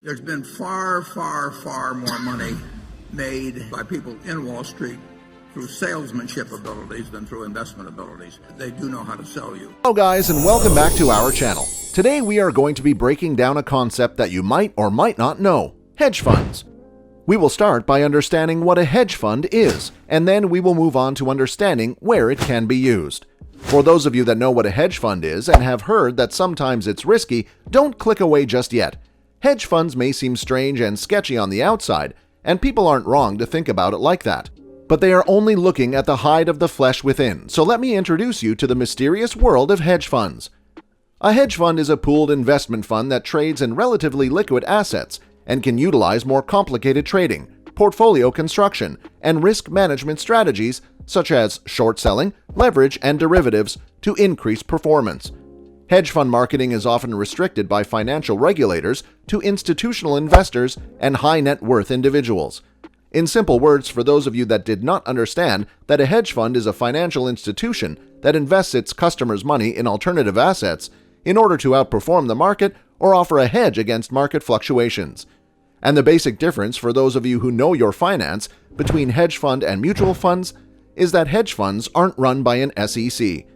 There's been far, far, far more money made by people in Wall Street through salesmanship abilities than through investment abilities. They do know how to sell you. Hello guys, and welcome back to our channel. Today we are going to be breaking down a concept that you might or might not know: hedge funds. We will start by understanding what a hedge fund is, and then we will move on to understanding where it can be used. For those of you that know what a hedge fund is and have heard that sometimes it's risky, don't click away just yet. Hedge funds may seem strange and sketchy on the outside, and people aren't wrong to think about it like that. But they are only looking at the hide of the flesh within, so let me introduce you to the mysterious world of hedge funds. A hedge fund is a pooled investment fund that trades in relatively liquid assets and can utilize more complicated trading, portfolio construction, and risk management strategies such as short selling, leverage, and derivatives to increase performance. Hedge fund marketing is often restricted by financial regulators to institutional investors and high net worth individuals. In simple words, for those of you that did not understand that a hedge fund is a financial institution that invests its customers' money in alternative assets in order to outperform the market or offer a hedge against market fluctuations. And the basic difference for those of you who know your finance between hedge fund and mutual funds is that hedge funds aren't run by an SEC.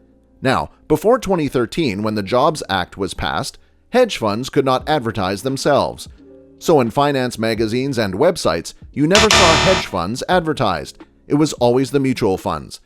Now, before 2013, when the Jobs Act was passed, hedge funds could not advertise themselves. So in finance magazines and websites, you never saw hedge funds advertised. It was always the mutual funds.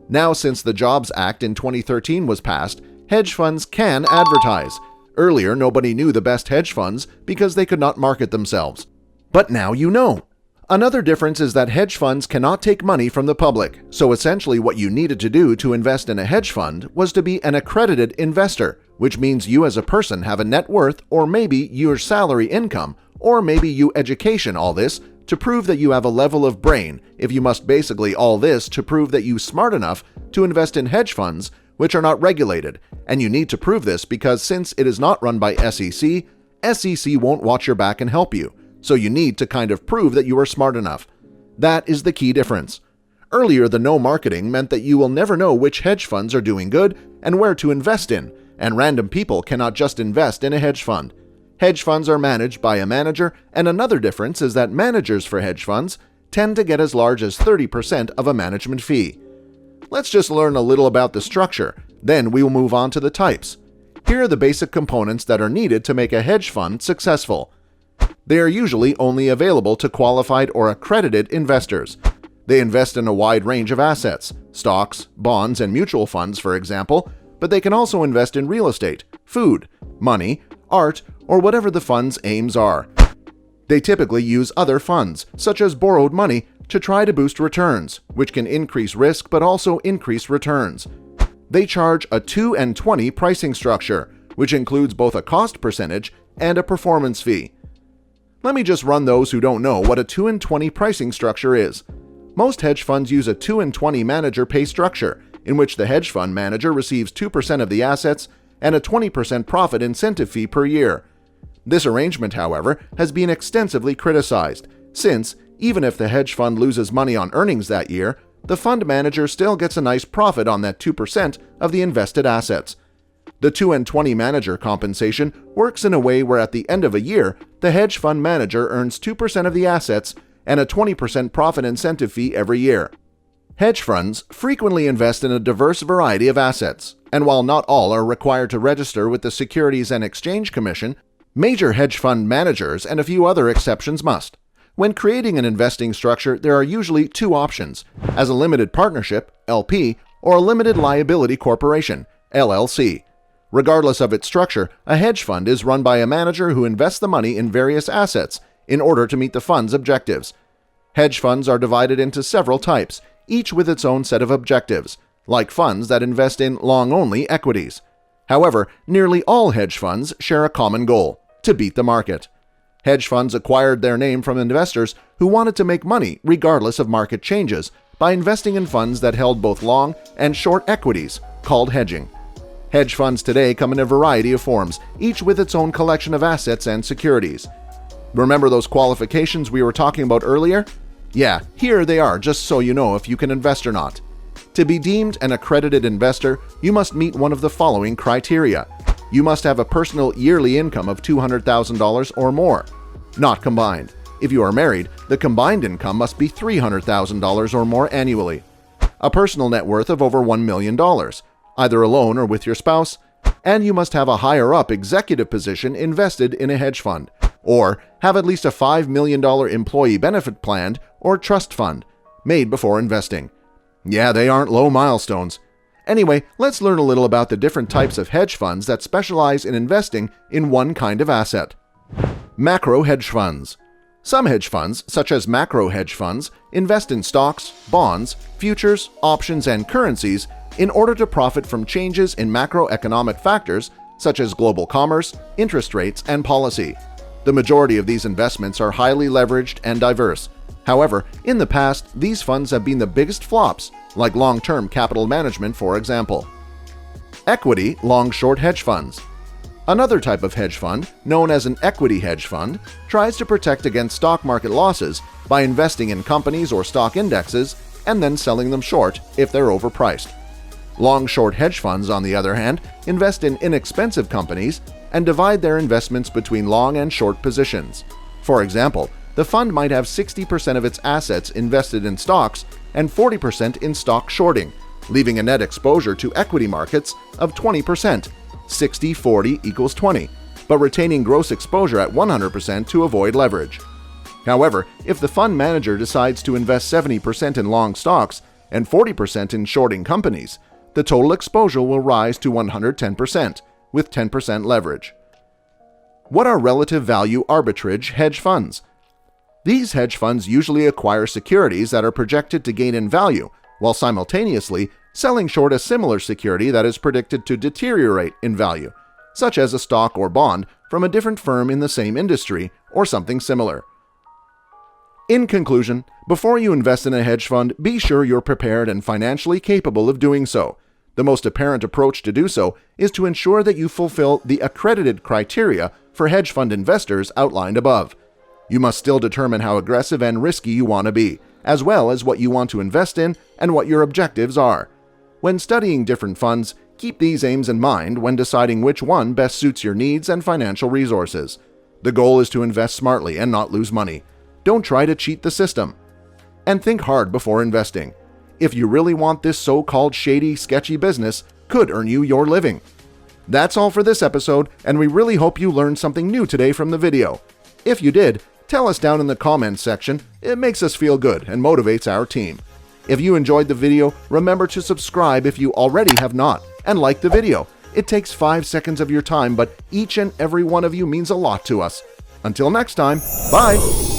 Now, since the Jobs Act in 2013 was passed, hedge funds can advertise. Earlier, nobody knew the best hedge funds because they could not market themselves. But now you know. Another difference is that hedge funds cannot take money from the public, so essentially what you needed to do to invest in a hedge fund was to be an accredited investor, which means you as a person have a net worth, or maybe your salary income, or maybe you education, all this to prove that you have a level of brain, if you must basically all this to prove that you smart enough to invest in hedge funds which are not regulated, and you need to prove this because since it is not run by SEC won't watch your back and help you. So you need to kind of prove that you are smart enough. That is the key difference. Earlier, the no marketing meant that you will never know which hedge funds are doing good and where to invest in, and random people cannot just invest in a hedge fund. Hedge funds are managed by a manager, and another difference is that managers for hedge funds tend to get as large as 30% of a management fee. Let's just learn a little about the structure, then we will move on to the types. Here are the basic components that are needed to make a hedge fund successful. They are usually only available to qualified or accredited investors. They invest in a wide range of assets, stocks, bonds, and mutual funds, for example, but they can also invest in real estate, food, money, art, or whatever the fund's aims are. They typically use other funds, such as borrowed money, to try to boost returns, which can increase risk but also increase returns. They charge a 2 and 20 pricing structure, which includes both a cost percentage and a performance fee. Let me just run those who don't know what a 2 and 20 pricing structure is. Most hedge funds use a 2 and 20 manager pay structure, in which the hedge fund manager receives 2% of the assets and a 20% profit incentive fee per year. This arrangement, however, has been extensively criticized, since, even if the hedge fund loses money on earnings that year, the fund manager still gets a nice profit on that 2% of the invested assets. The 2 and 20 manager compensation works in a way where at the end of a year, the hedge fund manager earns 2% of the assets and a 20% profit incentive fee every year. Hedge funds frequently invest in a diverse variety of assets, and while not all are required to register with the Securities and Exchange Commission, major hedge fund managers and a few other exceptions must. When creating an investing structure, there are usually two options: as a limited partnership, LP, or a limited liability corporation, LLC. Regardless of its structure, a hedge fund is run by a manager who invests the money in various assets in order to meet the fund's objectives. Hedge funds are divided into several types, each with its own set of objectives, like funds that invest in long-only equities. However, nearly all hedge funds share a common goal: to beat the market. Hedge funds acquired their name from investors who wanted to make money regardless of market changes by investing in funds that held both long and short equities, called hedging. Hedge funds today come in a variety of forms, each with its own collection of assets and securities. Remember those qualifications we were talking about earlier? Yeah, here they are, just so you know if you can invest or not. To be deemed an accredited investor, you must meet one of the following criteria. You must have a personal yearly income of $200,000 or more. not combined. If you are married, the combined income must be $300,000 or more annually. A personal net worth of over $1 million, either alone or with your spouse, and you must have a higher-up executive position invested in a hedge fund, or have at least a $5 million employee benefit plan or trust fund made before investing. Yeah, they aren't low milestones. Anyway, let's learn a little about the different types of hedge funds that specialize in investing in one kind of asset. Macro hedge funds. Some hedge funds, such as macro hedge funds, invest in stocks, bonds, futures, options, and currencies in order to profit from changes in macroeconomic factors such as global commerce, interest rates, and policy. The majority of these investments are highly leveraged and diverse. However, in the past, these funds have been the biggest flops, like long-term capital management, for example. Equity long-short hedge funds. Another type of hedge fund, known as an equity hedge fund, tries to protect against stock market losses by investing in companies or stock indexes and then selling them short if they're overpriced. Long-short hedge funds, on the other hand, invest in inexpensive companies and divide their investments between long and short positions. For example, the fund might have 60% of its assets invested in stocks and 40% in stock shorting, leaving a net exposure to equity markets of 20%. 60-40 equals 20, but retaining gross exposure at 100% to avoid leverage. However, if the fund manager decides to invest 70% in long stocks and 40% in shorting companies, the total exposure will rise to 110%, with 10% leverage. What are relative value arbitrage hedge funds? These hedge funds usually acquire securities that are projected to gain in value, while simultaneously selling short a similar security that is predicted to deteriorate in value, such as a stock or bond from a different firm in the same industry or something similar. In conclusion, before you invest in a hedge fund, be sure you're prepared and financially capable of doing so. The most apparent approach to do so is to ensure that you fulfill the accredited criteria for hedge fund investors outlined above. You must still determine how aggressive and risky you want to be, as well as what you want to invest in and what your objectives are. When studying different funds, keep these aims in mind when deciding which one best suits your needs and financial resources. The goal is to invest smartly and not lose money. Don't try to cheat the system. And think hard before investing. If you really want this so-called shady, sketchy business, could earn you your living. That's all for this episode, and we really hope you learned something new today from the video. If you did, tell us down in the comments section. It makes us feel good and motivates our team. If you enjoyed the video, remember to subscribe if you already have not, and like the video. It takes 5 seconds of your time, but each and every one of you means a lot to us. Until next time, bye!